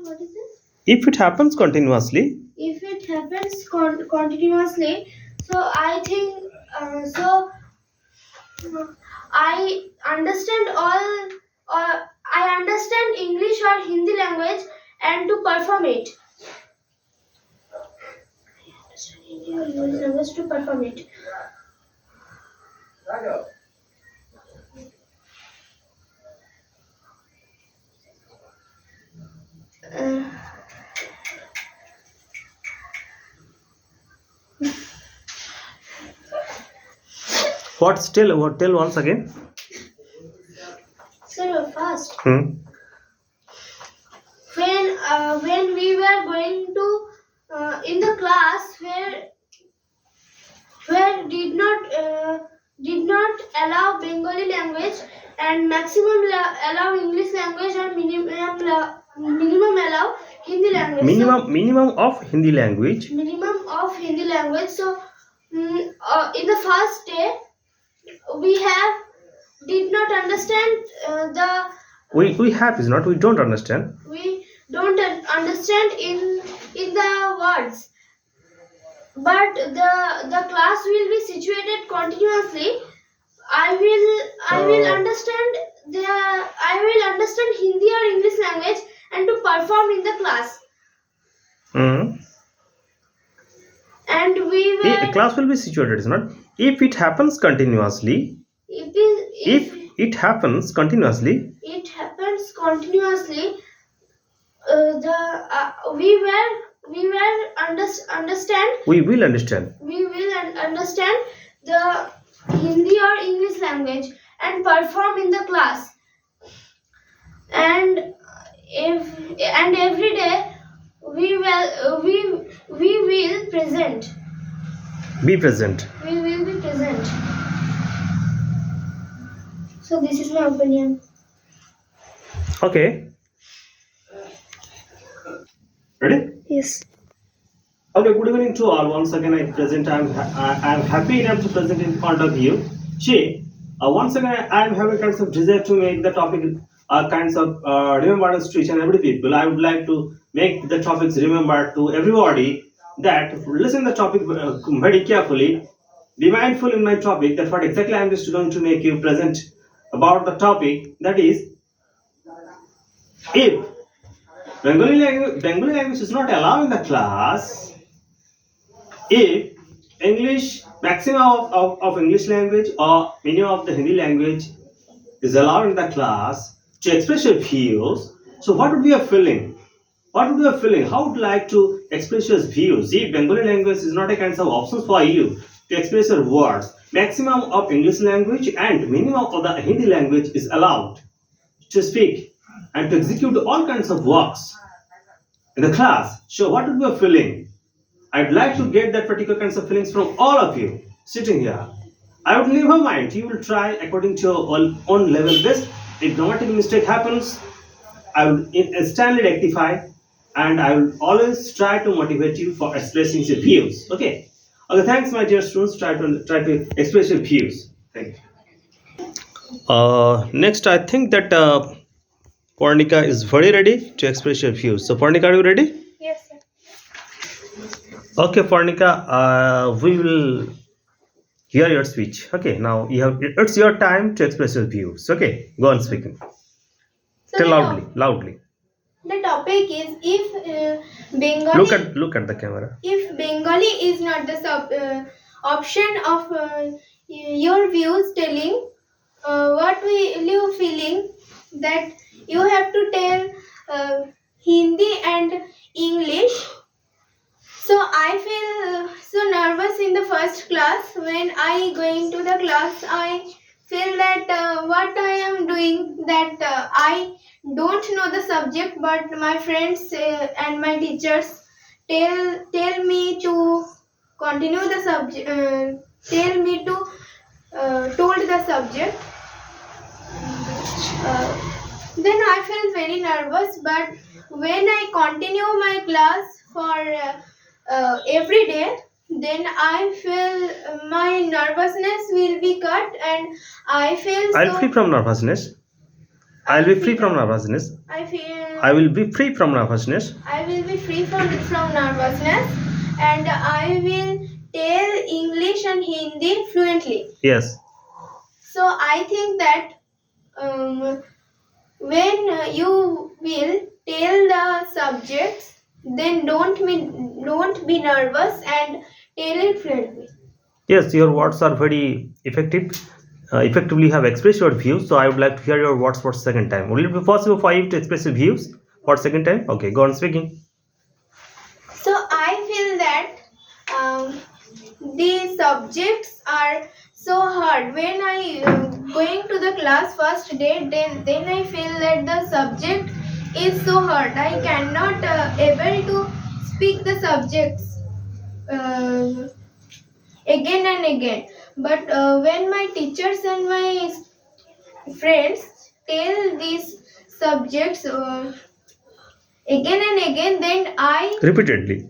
What is it? If it happens continuously. If it happens continuously, so I think so. I understand I understand English or Hindi language and to perform it. I understand Hindi or English language to perform it. Uh, What still? What tell once again? Sir, fast. Hmm. When we were going to in the class where did not allow Bengali language and maximum allow English language and minimum allow Hindi language. Minimum of Hindi language. Minimum of Hindi language. So in the first day we did not understand We have is not. We don't understand. we don't understand in the words, but the class will be situated continuously. I will understand Hindi or English language and to perform in the class. Hmm. And we The will class will be situated is not. If it happens continuously. If it happens continuously. it happens continuously, we will understand the Hindi or English language and perform in the class. And every day we will present. Be present. We will be present. So this is my opinion. Okay. Ready? Yes. Okay, good evening to all. Once again, I present. I'm happy enough to present in front of you. See, once again, I'm having kinds of desire to make the topic kinds of remembrance to each and every people. I would like to make the topics remembered to everybody. That listen the topic very carefully. Be mindful in my topic. That what exactly I'm just going to make you present about the topic. That is, if Bengali language is not allowed in the class, if English maximum of English language or minimum of the Hindi language is allowed in the class to express your views, so what would be your feeling? What would be your feeling? How would you like to express your views? If Bengali language is not a kind of options for you to express your words, maximum of English language and minimum of the Hindi language is allowed to speak and to execute all kinds of works in the class. So what would be your feeling? I'd like to get that particular kinds of feelings from all of you sitting here. I would never mind. You will try according to your own level best. If grammatic mistake happens, I will instantly rectify, and I will always try to motivate you for expressing your views. Okay. Okay. Thanks, my dear students. Try to express your views. Thank you. Next, I think that Parnika is very ready to express your views. So, Parnika, are you ready? Yes, sir. Okay, Parnika, we will hear your speech. Okay, now it's your time to express your views. Okay, go on speaking. So Tell the loudly. The topic is if Bengali. Look at the camera. If Bengali is not the option of your views telling, what will you feeling that you have to tell Hindi and English. So I feel so nervous in the first class. When I going to the class, I feel that what I am doing, that I don't know the subject, but my friends and my teachers tell me to continue the subject, tell me to told the subject. Then I feel very nervous, but when I continue my class for every day, then I feel my nervousness will be cut, and I feel I'll free from nervousness. I'll be free from nervousness. I feel I will be free from nervousness. I will be free from nervousness, and I will tell English and Hindi fluently. Yes. So I think that when you will tell the subjects, then don't be nervous and tell it fluently. Yes, your words are very effective. Effectively have expressed your views. So I would like to hear your words for second time. Will it be possible for you to express your views for second time? Okay, go on speaking. So I feel that the subjects are so hard. When I going to the class first day, then I feel that the subject is so hard. I cannot able to speak the subjects again and again. But when my teachers and my friends tell these subjects again and again, then Repeatedly.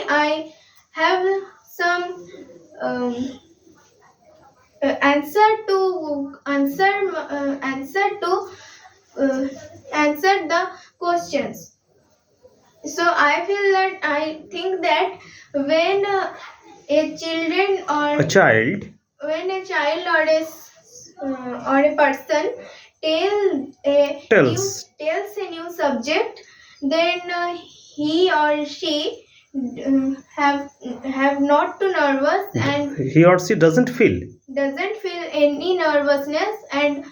I have some um, answer to answer the questions. So I think that when a children or A child when a child or a person tells. tells a new subject, then he or she have not too nervous and He or she doesn't feel. doesn't feel any nervousness and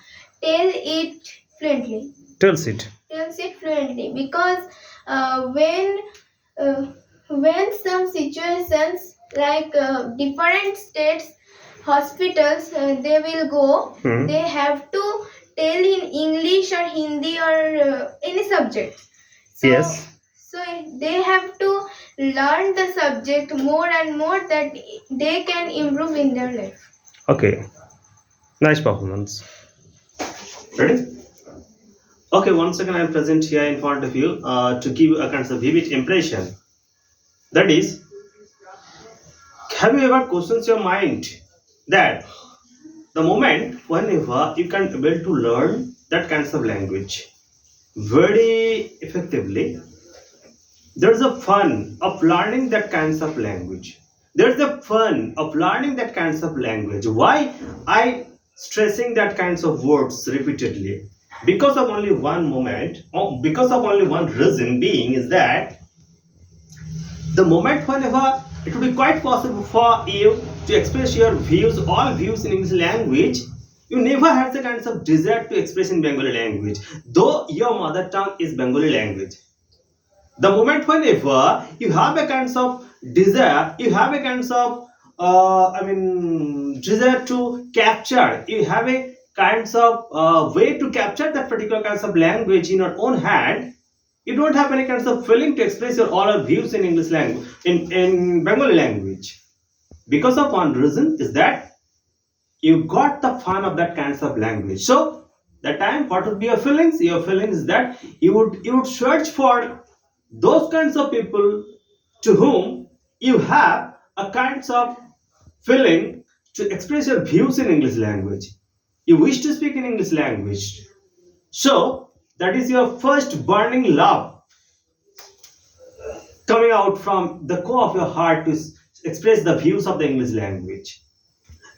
tell it fluently Tells it. tells it fluently, because uh, when some situations like different states hospitals they will go, Hmm. they have to tell in English or Hindi or any subject. So, Yes. so they have to learn the subject more and more, that they can improve in their life. Okay. Nice performance. Ready? Okay, once again I am present here in front of you to give you a kind of vivid impression. That is, have you ever questioned your mind that the moment whenever you can able to learn that kinds of language very effectively, there's a fun of learning that kinds of language. There's a fun of learning that kinds of language. Why I stressing that kinds of words repeatedly? Because of only one moment, or because of only one reason being is that the moment whenever it would be quite possible for you to express your views, all views in English language, you never had the kinds of desire to express in Bengali language, though your mother tongue is Bengali language. The moment whenever you have a kinds of desire, you have a kinds of desire to capture, you have a kinds of way to capture that particular kinds of language in your own hand, you don't have any kinds of feeling to express your all your views in English language, in Bengali language. Because of one reason is that you got the fun of that kinds of language. So that time, what would be your feelings? Your feelings is that you would search for those kinds of people to whom you have a kinds of feeling to express your views in English language. You wish to speak in English language. So that is your first burning love coming out from the core of your heart to express the views of the English language.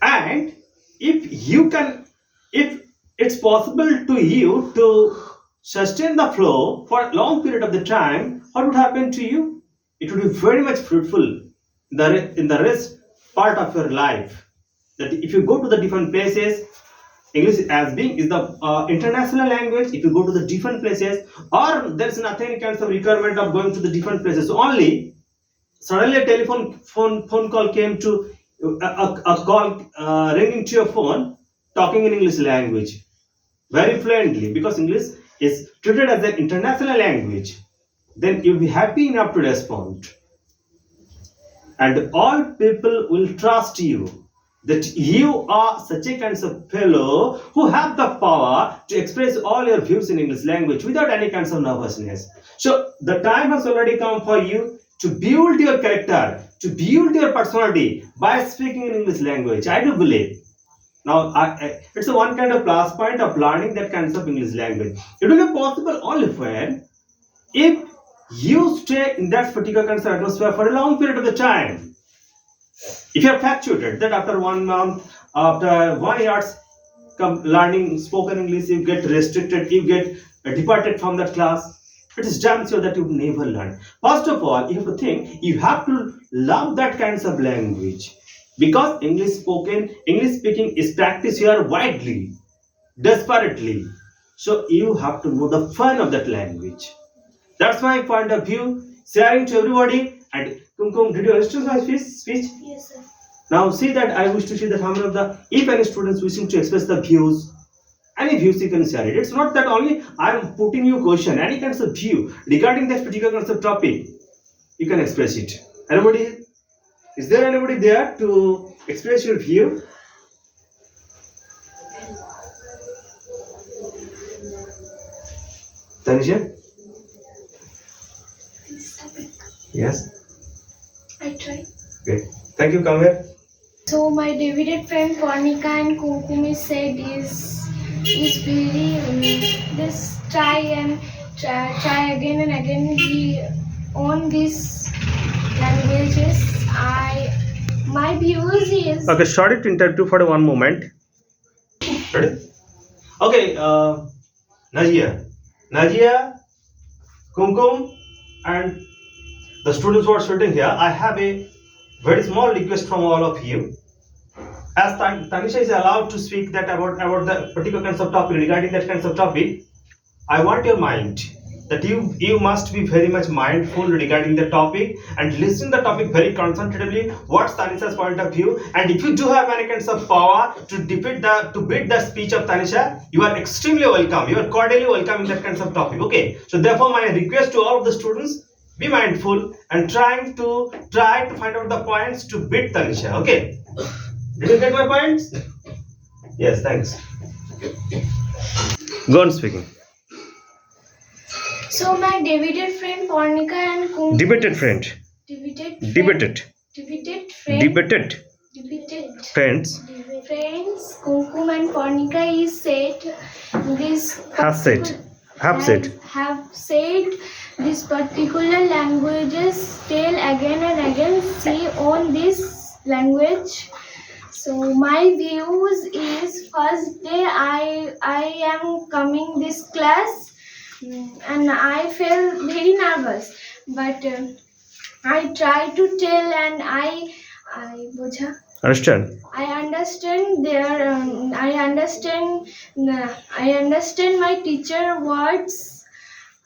And if it's possible to you to sustain the flow for a long period of the time, what would happen to you? It would be very much fruitful in the rest part of your life. That if you go to the different places, English as being is the international language. If you go to the different places, or there's nothing kinds of requirement of going to the different places, only suddenly a telephone phone call came to a call ringing to your phone, talking in English language very fluently, because English is treated as an international language, then you'll be happy enough to respond, and all people will trust you that you are such a kind of fellow who have the power to express all your views in English language without any kinds of nervousness. So the time has already come for you to build your character, to build your personality by speaking in English language. I do believe Now, it's a one kind of plus point of learning that kinds of English language. It will be possible only when if you stay in that particular kind of atmosphere for a long period of the time. If you are fluctuated that after 1 month, after 1 years learning spoken English, you get restricted, you get departed from that class. It is damn sure that you never learn. First of all, you have to think you have to love that kinds of language because English speaking is practiced here widely, desperately. So you have to know the fun of that language. That's my point of view, sharing to everybody. And Kumkum, did you understand my speech? Yes, sir. Now see that I wish to see that how many of the, if any students wishing to express the views, any views you can share it. It's not that only I am putting you question, any kinds of view regarding that particular kinds of topic, you can express it. Anybody? Is there anybody there to express your view? Tanisha? Yes. I try. Great. Thank you. Come here. So my Davided friend Pornica and Kumkumi said is very this try again and again. We on these languages. My views is Okay, start it interview for 1 moment. Ready? Okay, Najia, Kumkum, and the students who are sitting here, I have a very small request from all of you. As Tanisha is allowed to speak that about the particular kinds of topic, regarding that kinds of topic, I want your mind that you must be very much mindful regarding the topic and listen the topic very concentratedly. What's Tanisha's point of view? And if you do have any kinds of power to beat the speech of Tanisha, you are extremely welcome. You are cordially welcome in that kinds of topic. Okay. So therefore, my request to all of the students: be mindful and try to find out the points to beat Tanisha. Okay. Did you get my points? Yes. Thanks. Go on speaking. so my Davided friend Pornica and Kumkumi. Debated friend. Debated friend. Debated Friends. Friends, Kumkum and Pornica is said this Have said this particular languages tell again and again see on this language. So my views is first day I am coming this class and I felt very nervous, but I try to tell and I Understand? I understand their I understand my teacher words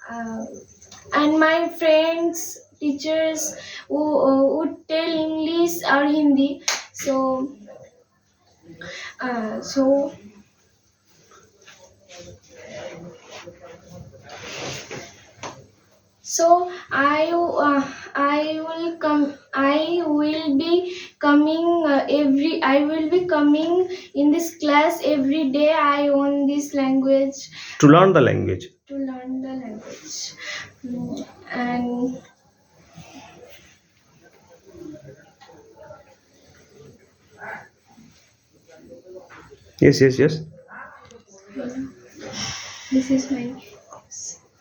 and my friends teachers who would tell English or Hindi. So so I will be coming I will be coming in this class every day. I own this language To learn the language. to learn the language. And Yes. this is my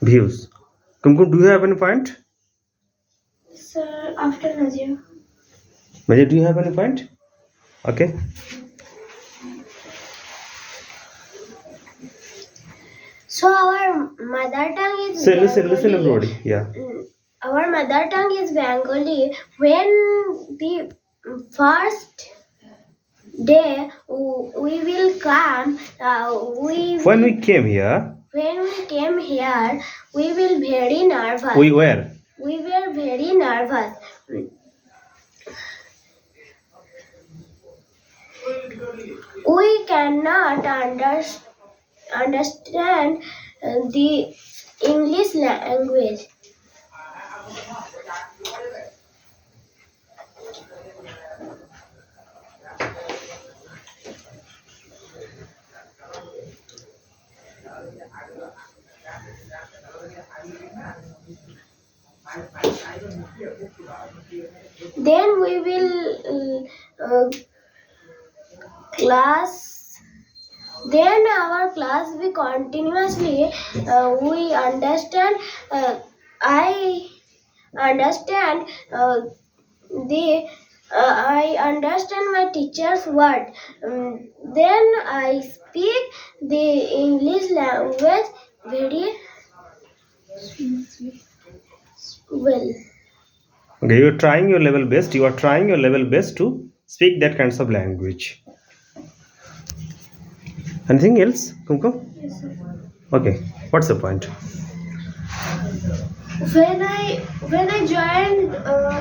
Views. Kumkum, do you have any point? sir after Najia. Major, do you have any point? Okay. So our mother tongue is Say, listen, Bengali. everybody. Yeah. Our mother tongue is Bengali. When the first day we will come, When we came here, when we came here, we will very nervous. we were. We were very nervous. We cannot understand the English language. Then we will class Then our class we continuously we understand. I understand the I understand my teacher's word. Then I speak the English language very well. Okay, you're trying your level best. You are trying your level best to speak that kinds of language. Anything else, Kumkum? Yes, sir. Okay, what's the point? When I joined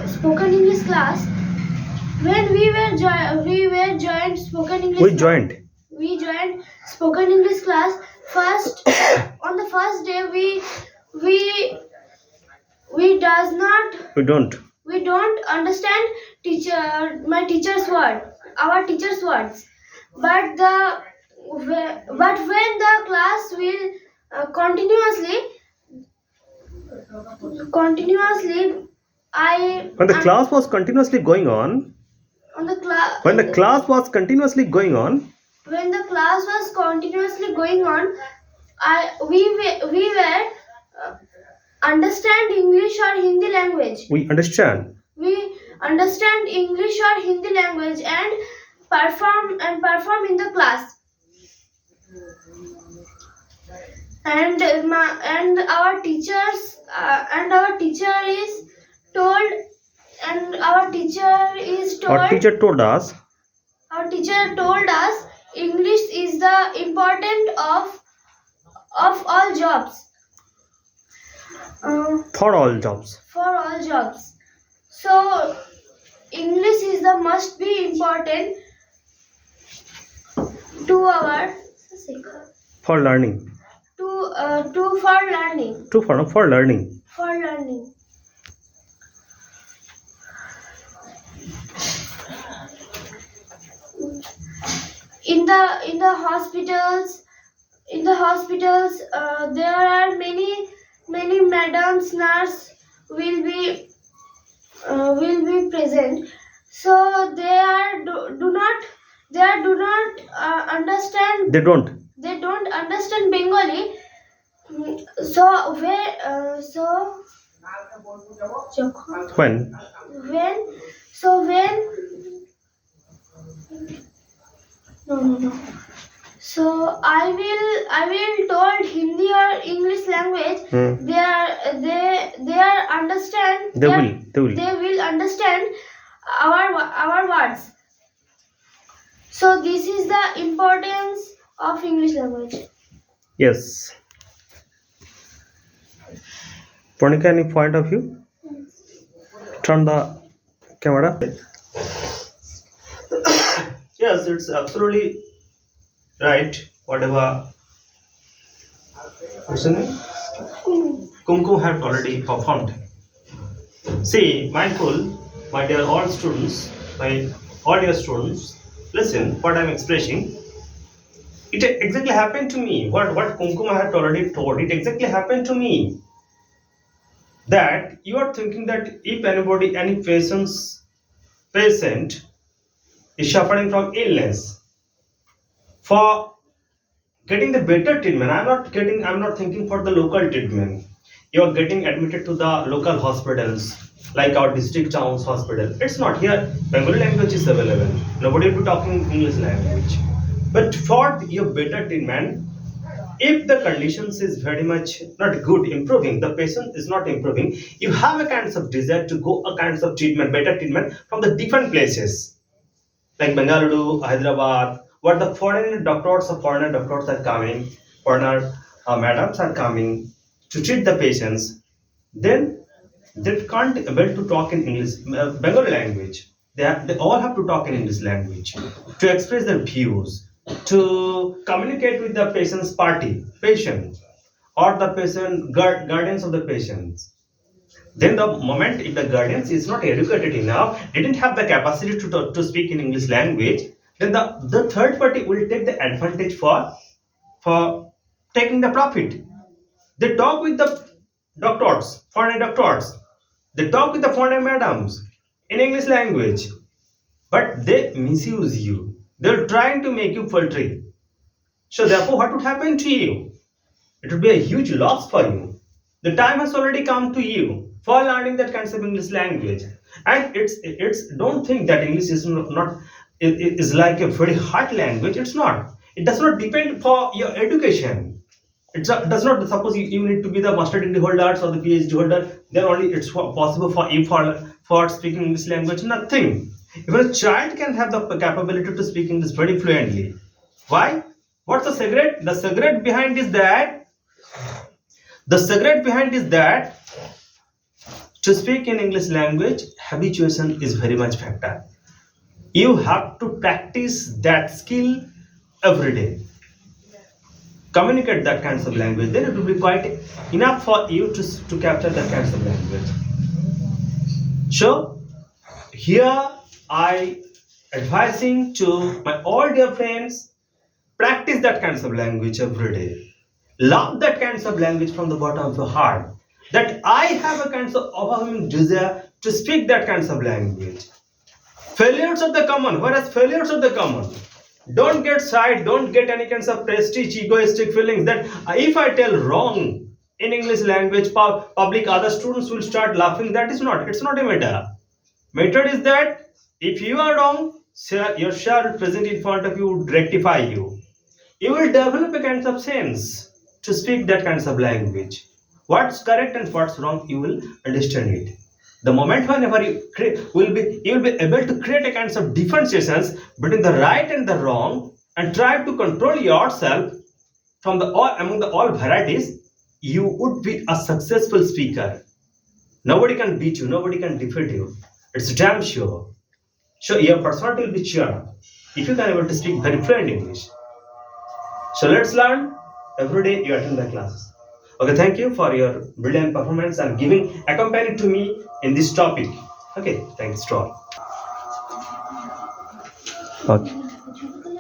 spoken English class, when we were joined spoken English. We joined. We joined spoken English class first. On the first day, we does not We don't. we don't understand my teacher's word, our teacher's words, but when the class will continuously I When the class was continuously going on, on the class when the class was continuously going on, when the class was continuously going on, we were understand English or Hindi language. we understand. We understand English or Hindi language and perform in the class. And our teachers and our teacher is told and our teacher is told Our teacher told us our teacher told us English is the important of all jobs. for all jobs. For all jobs. So English is the must be important to our For learning. to for learning. For learning. For learning. In the hospitals there are many madams nurse will be present, so they do not understand, They don't. they don't understand Bengali. So where When? when no. So I will told Hindi or English language. They are understand. They will. They will understand our words. So this is the importance of English language. Yes. Purnika, any point of view? Turn the camera. Yes, it's absolutely right. Whatever. What's the name? Kumkum had already performed. See, mindful, my dear all students, my all dear students, listen what I'm expressing. It exactly happened to me. What Kumkum had already told, it exactly happened to me. That you are thinking that if any patient is suffering from illness, for getting the better treatment, I'm not thinking for the local treatment. You are getting admitted to the local hospitals like our district towns hospital. It's not here. Bengali language is available. Nobody will be talking English language. But for your better treatment, if the conditions is very much not good, improving, the patient is not improving, you have a kind of desire to go a kinds of treatment, better treatment from the different places like Bengaluru, Hyderabad, what the foreign doctors are coming, foreigner madams are coming to treat the patients, then they can't able to talk in English, Bengali language. They all have to talk in English language to express their views, to communicate with the patient, or the guardians of the patients. Then the moment if the guardians is not educated enough, didn't have the capacity to speak in English language, then the third party will take the advantage for taking the profit. They talk with the foreign doctors. They talk with the foreign madams in English language, but they misuse you. They're trying to make you poultry. So therefore, what would happen to you? It would be a huge loss for you. The time has already come to you for learning that kinds of English language. And it's don't think that English is not is like a very hard language. It's not. It does not depend for your education. Does not suppose you need to be the master degree holders or the PhD holder. Then only it's possible for you for speaking English language. Nothing. Even a child can have the capability to speak English very fluently. Why? What's the secret? The secret behind is that to speak in English language, habituation is very much factor. You have to practice that skill every day. Communicate that kinds of language, then it will be quite enough for you to capture that kinds of language. So here I advising to my all dear friends, practice that kinds of language every day. Love that kinds of language from the bottom of your heart. That I have a kinds of overwhelming desire to speak that kinds of language. Failures are the common, whereas failures are the common. Don't get shy, don't get any kinds of prestige, egoistic feelings that if I tell wrong in English language, public other students will start laughing. It's not a matter. Matter is that if you are wrong, your share present in front of you would rectify you. You will develop a kind of sense to speak that kinds of language. What's correct and what's wrong, you will understand it. The moment whenever you will be able to create a kinds of differentiations between the right and the wrong and try to control yourself from among the all varieties, you would be a successful speaker. Nobody can beat you, nobody can defeat you. It's damn sure. So your personality will be cheered up if you can able to speak very fluent English. So let's learn every day you attend the classes. Okay, thank you for your brilliant performance and accompanying to me in this topic. Okay, thanks to all. Okay.